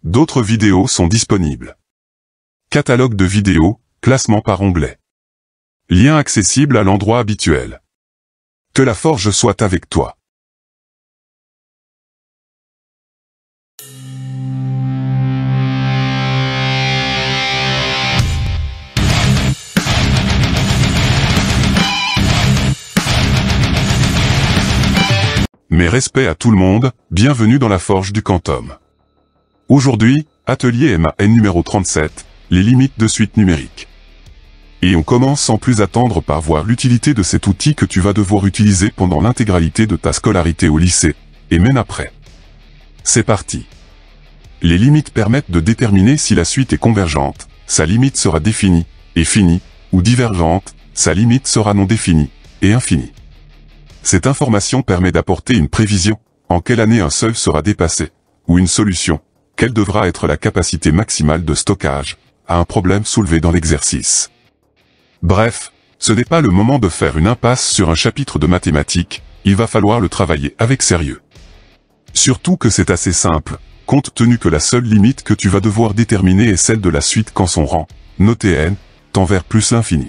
D'autres vidéos sont disponibles. Catalogue de vidéos, classement par onglet. Lien accessible à l'endroit habituel. Que la forge soit avec toi. Mes respects à tout le monde, bienvenue dans la forge du Quantum. Aujourd'hui, atelier MAN numéro 37, les limites de suite numérique. Et on commence sans plus attendre par voir l'utilité de cet outil que tu vas devoir utiliser pendant l'intégralité de ta scolarité au lycée, et même après. C'est parti. Les limites permettent de déterminer si la suite est convergente, sa limite sera définie, et finie, ou divergente, sa limite sera non définie, et infinie. Cette information permet d'apporter une prévision, en quelle année un seuil sera dépassé, ou une solution, quelle devra être la capacité maximale de stockage, à un problème soulevé dans l'exercice. Bref, ce n'est pas le moment de faire une impasse sur un chapitre de mathématiques, il va falloir le travailler avec sérieux. Surtout que c'est assez simple, compte tenu que la seule limite que tu vas devoir déterminer est celle de la suite quand son rang, noté n, tend vers plus l'infini.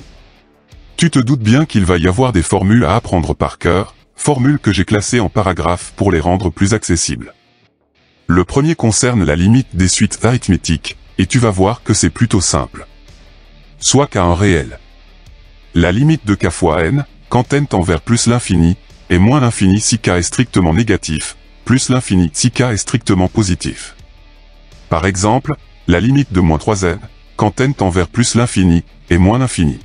Tu te doutes bien qu'il va y avoir des formules à apprendre par cœur, formules que j'ai classées en paragraphes pour les rendre plus accessibles. Le premier concerne la limite des suites arithmétiques, et tu vas voir que c'est plutôt simple. Soit qu'à un réel. La limite de k fois n, quand n tend vers plus l'infini, est moins l'infini si k est strictement négatif, plus l'infini si k est strictement positif. Par exemple, la limite de moins 3n, quand n tend vers plus l'infini, est moins l'infini.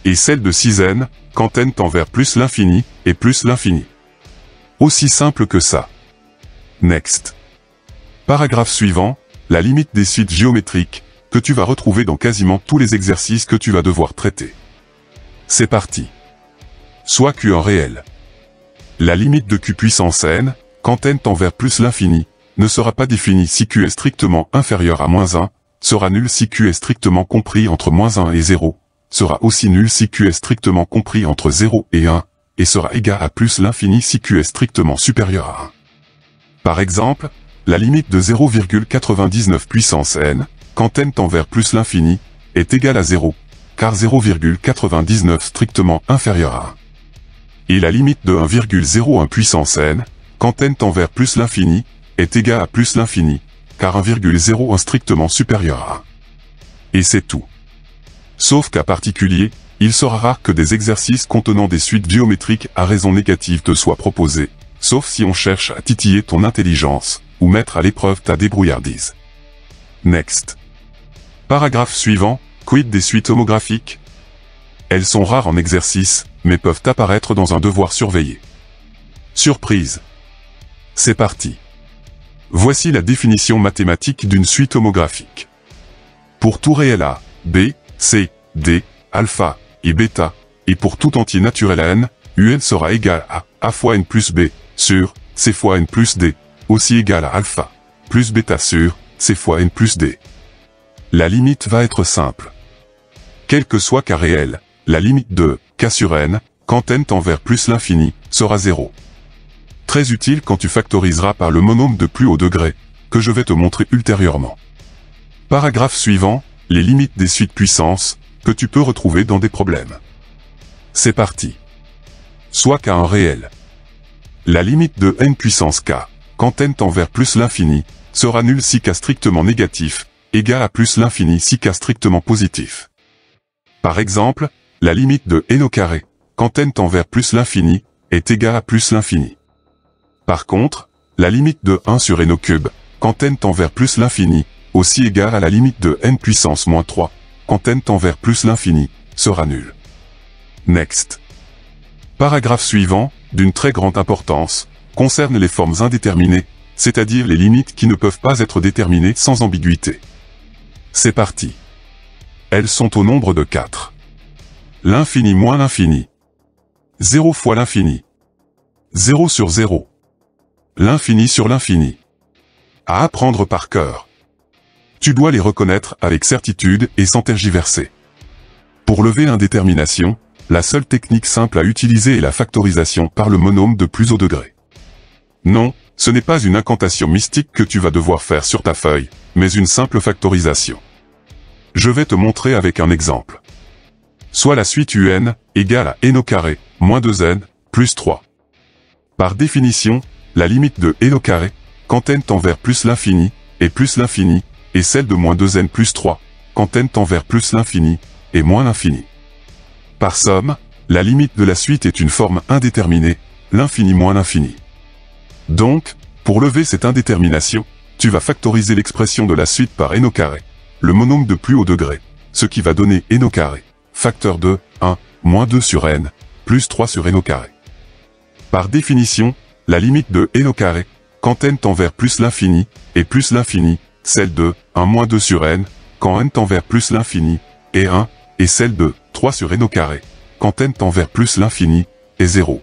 Et celle de 6n, quand n tend vers plus l'infini, et plus l'infini. Aussi simple que ça. Next. Paragraphe suivant, la limite des suites géométriques, que tu vas retrouver dans quasiment tous les exercices que tu vas devoir traiter. C'est parti. Soit Q en réel. La limite de Q puissance n, quand n tend vers plus l'infini, ne sera pas définie si Q est strictement inférieur à moins 1, sera nulle si Q est strictement compris entre moins 1 et 0, sera aussi nul si Q est strictement compris entre 0 et 1, et sera égal à plus l'infini si Q est strictement supérieur à 1. Par exemple, la limite de 0,99 puissance n, quand n tend vers plus l'infini, est égale à 0, car 0,99 strictement inférieur à 1. Et la limite de 1,01 puissance n, quand n tend vers plus l'infini, est égale à plus l'infini, car 1,01 strictement supérieur à 1. Et c'est tout. Sauf cas particulier, il sera rare que des exercices contenant des suites géométriques à raison négative te soient proposés, sauf si on cherche à titiller ton intelligence, ou mettre à l'épreuve ta débrouillardise. Next. Paragraphe suivant, quid des suites homographiques? Elles sont rares en exercice, mais peuvent apparaître dans un devoir surveillé. Surprise. C'est parti. Voici la définition mathématique d'une suite homographique. Pour tout réel A, B, C, D, alpha, et bêta, et pour tout entier naturel à n, un sera égal à a fois n plus b, sur c fois n plus d, aussi égal à alpha, plus bêta sur c fois n plus d. La limite va être simple. Quel que soit k réel, la limite de k sur n, quand n tend vers plus l'infini, sera 0. Très utile quand tu factoriseras par le monôme de plus haut degré, que je vais te montrer ultérieurement. Paragraphe suivant, les limites des suites puissance, que tu peux retrouver dans des problèmes. C'est parti. Soit k un réel. La limite de n puissance k, quand n tend vers plus l'infini, sera nulle si k strictement négatif, égale à plus l'infini si k strictement positif. Par exemple, la limite de n au carré, quand n tend vers plus l'infini, est égale à plus l'infini. Par contre, la limite de 1 sur n au cube, quand n tend vers plus l'infini, aussi égale à la limite de n puissance moins 3, quand n tend vers plus l'infini, sera nulle. Next. Paragraphe suivant, d'une très grande importance, concerne les formes indéterminées, c'est-à-dire les limites qui ne peuvent pas être déterminées sans ambiguïté. C'est parti. Elles sont au nombre de 4. L'infini moins l'infini. 0 fois l'infini. 0 sur 0. L'infini sur l'infini. À apprendre par cœur. Tu dois les reconnaître avec certitude et sans tergiverser. Pour lever l'indétermination, la seule technique simple à utiliser est la factorisation par le monôme de plus haut degré. Non, ce n'est pas une incantation mystique que tu vas devoir faire sur ta feuille, mais une simple factorisation. Je vais te montrer avec un exemple. Soit la suite un égale à n au carré, moins 2n, plus 3. Par définition, la limite de n au carré, quand n tend vers plus l'infini, et celle de moins 2n plus 3, quand n tend vers plus l'infini, et moins l'infini. Par somme, la limite de la suite est une forme indéterminée, l'infini moins l'infini. Donc, pour lever cette indétermination, tu vas factoriser l'expression de la suite par n au carré, le monombre de plus haut degré, ce qui va donner n au carré, facteur de 1, moins 2 sur n, plus 3 sur n au carré. Par définition, la limite de n au carré, quand n tend vers plus l'infini, celle de 1 moins 2 sur n, quand n tend vers plus l'infini, et 1, et celle de 3 sur n au carré, quand n tend vers plus l'infini, et 0.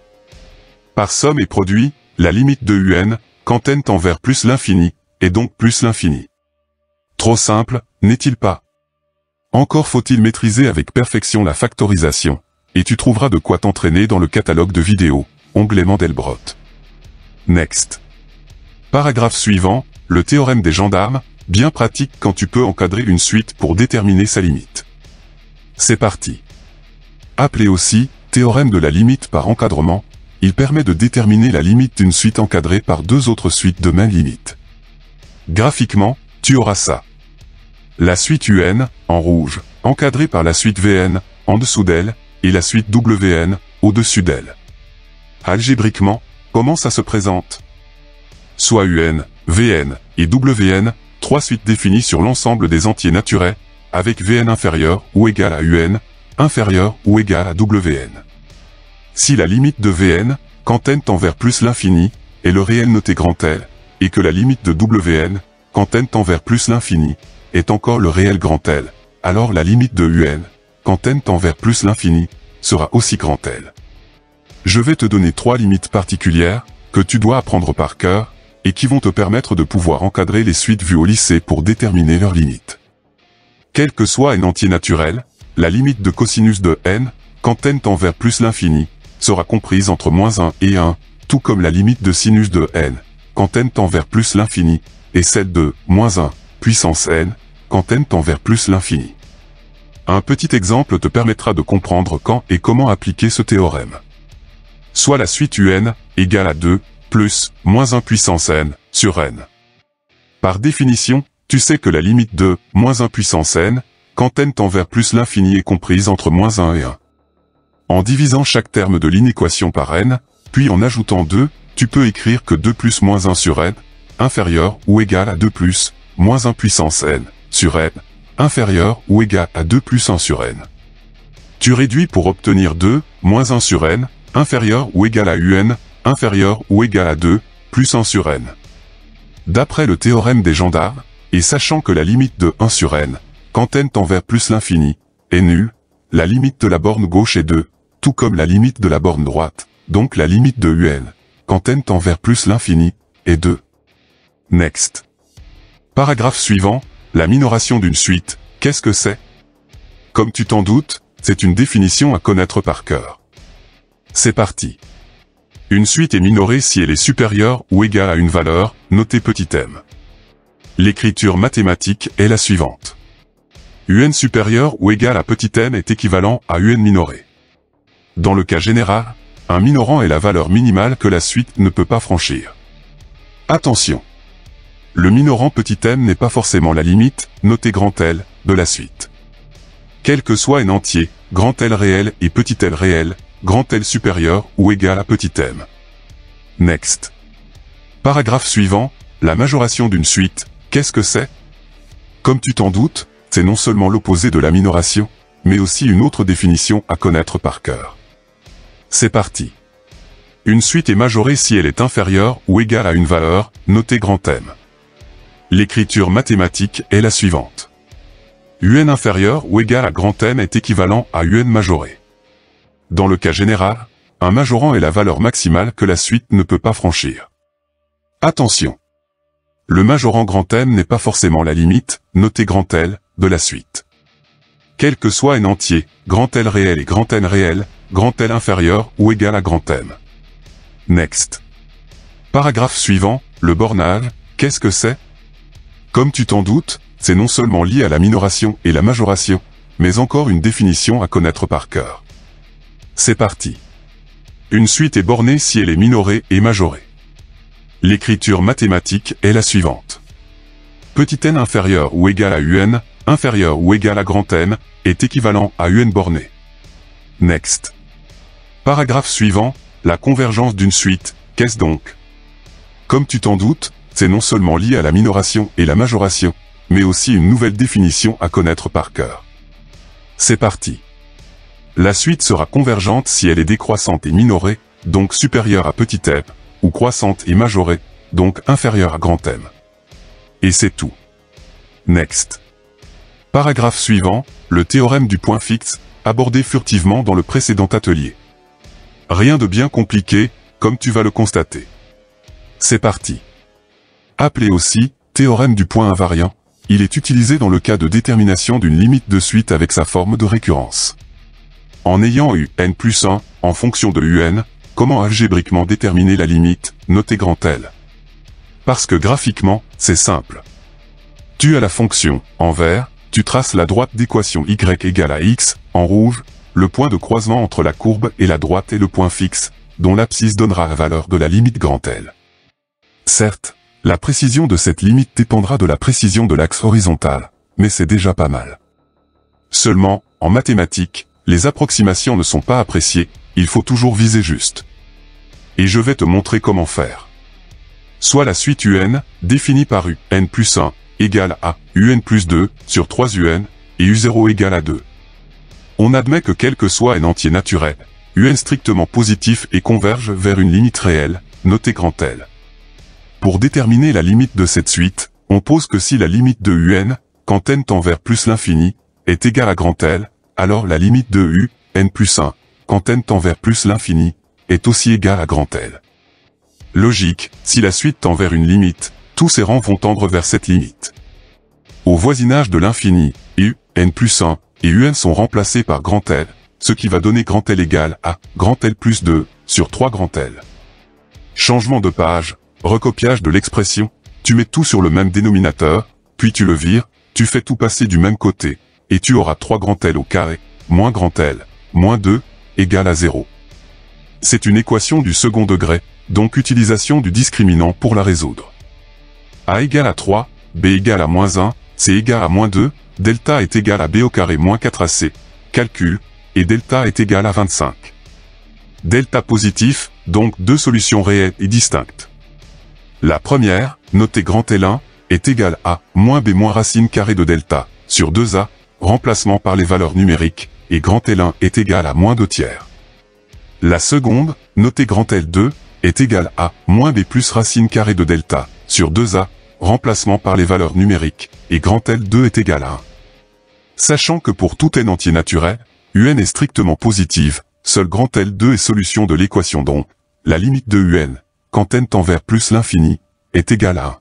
Par somme et produit, la limite de un, quand n tend vers plus l'infini, et donc plus l'infini. Trop simple, n'est-il pas? Encore faut-il maîtriser avec perfection la factorisation, et tu trouveras de quoi t'entraîner dans le catalogue de vidéos, onglet Mandelbrot. Next. Paragraphe suivant, le théorème des gendarmes, bien pratique quand tu peux encadrer une suite pour déterminer sa limite. C'est parti. Appelé aussi, théorème de la limite par encadrement, il permet de déterminer la limite d'une suite encadrée par deux autres suites de même limite. Graphiquement, tu auras ça. La suite un, en rouge, encadrée par la suite vn, en dessous d'elle, et la suite wn, au-dessus d'elle. Algébriquement, comment ça se présente? Soit un, vn, et wn, trois suites définies sur l'ensemble des entiers naturels, avec vn inférieur ou égal à un, inférieur ou égal à wn. Si la limite de vn, quand n tend vers plus l'infini, est le réel noté grand L, et que la limite de wn, quand n tend vers plus l'infini, est encore le réel grand L, alors la limite de un, quand n tend vers plus l'infini, sera aussi grand L. Je vais te donner trois limites particulières, que tu dois apprendre par cœur, et qui vont te permettre de pouvoir encadrer les suites vues au lycée pour déterminer leurs limites. Quel que soit n entier naturel, la limite de cosinus de n, quand n tend vers plus l'infini, sera comprise entre moins 1 et 1, tout comme la limite de sinus de n, quand n tend vers plus l'infini, et celle de moins 1, puissance n, quand n tend vers plus l'infini. Un petit exemple te permettra de comprendre quand et comment appliquer ce théorème. Soit la suite un, égale à 2, plus, moins 1 puissance n, sur n. Par définition, tu sais que la limite de, moins 1 puissance n, quand n tend vers plus l'infini est comprise entre moins 1 et 1. En divisant chaque terme de l'inéquation par n, puis en ajoutant 2, tu peux écrire que 2 plus moins 1 sur n, inférieur ou égal à 2 plus, moins 1 puissance n, sur n, inférieur ou égal à 2 plus 1 sur n. Tu réduis pour obtenir 2, moins 1 sur n, inférieur ou égal à un, inférieur ou égal à 2, plus 1 sur n. D'après le théorème des gendarmes, et sachant que la limite de 1 sur n, quand n tend vers plus l'infini, est nulle, la limite de la borne gauche est 2, tout comme la limite de la borne droite, donc la limite de un, quand n tend vers plus l'infini, est 2. Next. Paragraphe suivant, la minoration d'une suite, qu'est-ce que c'est? Comme tu t'en doutes, c'est une définition à connaître par cœur. C'est parti. Une suite est minorée si elle est supérieure ou égale à une valeur, notée petit m. L'écriture mathématique est la suivante. Un supérieur ou égal à petit m est équivalent à un minoré. Dans le cas général, un minorant est la valeur minimale que la suite ne peut pas franchir. Attention! Le minorant petit m n'est pas forcément la limite, notée grand L, de la suite. Quel que soit un entier, grand L réel et petit l réel, grand L supérieur ou égal à petit m. Next. Paragraphe suivant, la majoration d'une suite, qu'est-ce que c'est? Comme tu t'en doutes, c'est non seulement l'opposé de la minoration, mais aussi une autre définition à connaître par cœur. C'est parti. Une suite est majorée si elle est inférieure ou égale à une valeur, notée grand M. L'écriture mathématique est la suivante. Un inférieur ou égal à grand M est équivalent à un majoré. Dans le cas général, un majorant est la valeur maximale que la suite ne peut pas franchir. Attention! Le majorant grand M n'est pas forcément la limite, notée grand L, de la suite. Quel que soit un entier, grand L réel et grand N réel, grand L inférieur ou égal à grand M. Next. Paragraphe suivant, le bornage, qu'est-ce que c'est? Comme tu t'en doutes, c'est non seulement lié à la minoration et la majoration, mais encore une définition à connaître par cœur. C'est parti. Une suite est bornée si elle est minorée et majorée. L'écriture mathématique est la suivante. Petit n inférieur ou égal à un, inférieur ou égal à grand N, est équivalent à un borné. Next. Paragraphe suivant, la convergence d'une suite, qu'est-ce donc? Comme tu t'en doutes, c'est non seulement lié à la minoration et la majoration, mais aussi une nouvelle définition à connaître par cœur. C'est parti. La suite sera convergente si elle est décroissante et minorée, donc supérieure à petit m, ou croissante et majorée, donc inférieure à grand M. Et c'est tout. Next. Paragraphe suivant, le théorème du point fixe, abordé furtivement dans le précédent atelier. Rien de bien compliqué, comme tu vas le constater. C'est parti. Appelé aussi théorème du point invariant, il est utilisé dans le cas de détermination d'une limite de suite avec sa forme de récurrence. En ayant eu n plus 1 en fonction de un, comment algébriquement déterminer la limite, notée grand L? Parce que graphiquement, c'est simple. Tu as la fonction, en vert, tu traces la droite d'équation y égale à x, en rouge, le point de croisement entre la courbe et la droite et le point fixe, dont l'abscisse donnera la valeur de la limite grand L. Certes, la précision de cette limite dépendra de la précision de l'axe horizontal, mais c'est déjà pas mal. Seulement, en mathématiques, les approximations ne sont pas appréciées, il faut toujours viser juste. Et je vais te montrer comment faire. Soit la suite un, définie par un plus 1, égale à un plus 2, sur 3 un, et u0 égale à 2. On admet que quel que soit n entier naturel, un strictement positif et converge vers une limite réelle, notée grand L. Pour déterminer la limite de cette suite, on pose que si la limite de un, quand n tend vers plus l'infini, est égale à grand L, alors la limite de n plus 1, quand n tend vers plus l'infini, est aussi égale à grand L. Logique, si la suite tend vers une limite, tous ses rangs vont tendre vers cette limite. Au voisinage de l'infini, n plus 1 et un sont remplacés par grand L, ce qui va donner grand L égale à grand L plus 2, sur 3 grand L. Changement de page, recopiage de l'expression, tu mets tout sur le même dénominateur, puis tu le vires, tu fais tout passer du même côté, et tu auras 3 grand L au carré, moins grand L, moins 2, égale à 0. C'est une équation du second degré, donc utilisation du discriminant pour la résoudre. A égale à 3, B égale à moins 1, C égale à moins 2, delta est égal à B au carré moins 4AC, calcul, et delta est égal à 25. Delta positif, donc deux solutions réelles et distinctes. La première, notée grand L1, est égale à moins B moins racine carrée de delta, sur 2A, remplacement par les valeurs numériques, et grand L1 est égal à moins 2 tiers. La seconde, notée grand L2, est égale à moins B plus racine carrée de delta, sur 2A, remplacement par les valeurs numériques, et grand L2 est égal à 1. Sachant que pour tout n entier naturel, un est strictement positive, seul grand L2 est solution de l'équation dont la limite de un, quand n tend vers plus l'infini, est égale à 1.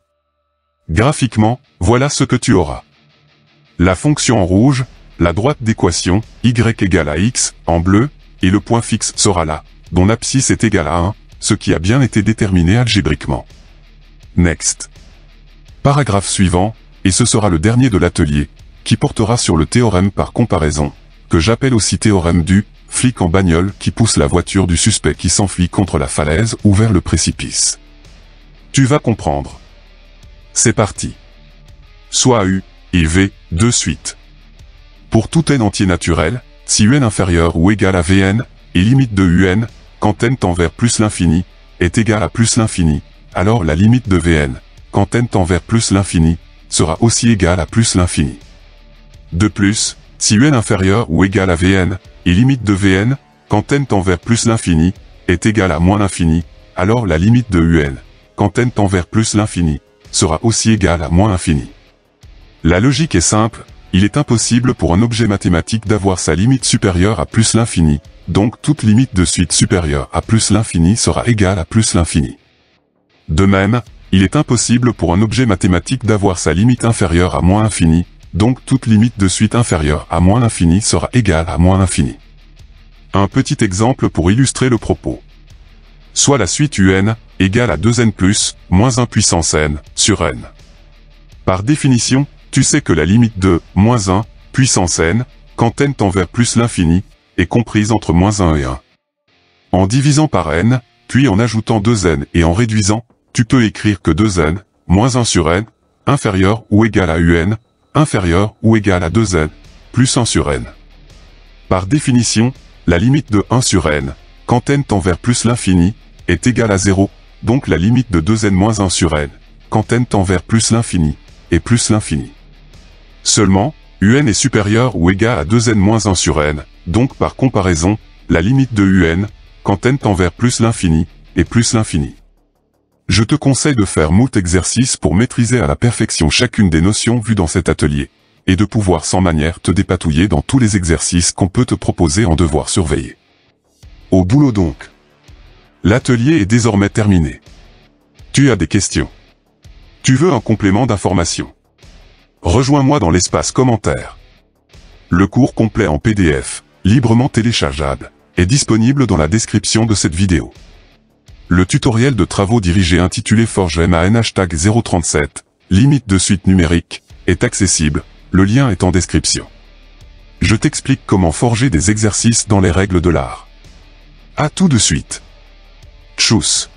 Graphiquement, voilà ce que tu auras. La fonction en rouge, la droite d'équation, y égale à x, en bleu, et le point fixe sera là, dont l'abscisse est égale à 1, ce qui a bien été déterminé algébriquement. Next. Paragraphe suivant, et ce sera le dernier de l'atelier, qui portera sur le théorème par comparaison, que j'appelle aussi théorème du flic en bagnole qui pousse la voiture du suspect qui s'enfuit contre la falaise ou vers le précipice. Tu vas comprendre. C'est parti. Soit U et V, de suite. Pour tout n entier naturel, si un inférieur ou égal à Vn, et limite de un, quand n tend vers plus l'infini, est égal à plus l'infini, alors la limite de Vn, quand n tend vers plus l'infini, sera aussi égale à plus l'infini. De plus, si un inférieur ou égal à Vn, et limite de Vn, quand n tend vers plus l'infini, est égal à moins l'infini, alors la limite de un, quand n tend vers plus l'infini, sera aussi égale à moins l'infini. La logique est simple, il est impossible pour un objet mathématique d'avoir sa limite supérieure à plus l'infini, donc toute limite de suite supérieure à plus l'infini sera égale à plus l'infini. De même, il est impossible pour un objet mathématique d'avoir sa limite inférieure à moins l'infini, donc toute limite de suite inférieure à moins l'infini sera égale à moins l'infini. Un petit exemple pour illustrer le propos. soit la suite UN, égale à 2n plus, moins 1 puissance n, sur n. Par définition, tu sais que la limite de, moins 1, puissance n, quand n tend vers plus l'infini, est comprise entre moins 1 et 1. En divisant par n, puis en ajoutant 2n et en réduisant, tu peux écrire que 2n, moins 1 sur n, inférieur ou égal à un, inférieur ou égal à 2n, plus 1 sur n. Par définition, la limite de 1 sur n, quand n tend vers plus l'infini, est égale à 0, donc la limite de 2n moins 1 sur n, quand n tend vers plus l'infini, est plus l'infini. Seulement, un est supérieur ou égal à 2n moins 1 sur n, donc par comparaison, la limite de un, quand n tend vers plus l'infini, est plus l'infini. Je te conseille de faire moult exercices pour maîtriser à la perfection chacune des notions vues dans cet atelier, et de pouvoir sans manière te dépatouiller dans tous les exercices qu'on peut te proposer en devoir surveiller. Au boulot donc. L'atelier est désormais terminé. Tu as des questions? Tu veux un complément d'information? Rejoins-moi dans l'espace commentaire. Le cours complet en PDF, librement téléchargeable, est disponible dans la description de cette vidéo. Le tutoriel de travaux dirigés intitulé Forge MAN #037, limite de suite numérique, est accessible, le lien est en description. Je t'explique comment forger des exercices dans les règles de l'art. À tout de suite. Tchuss.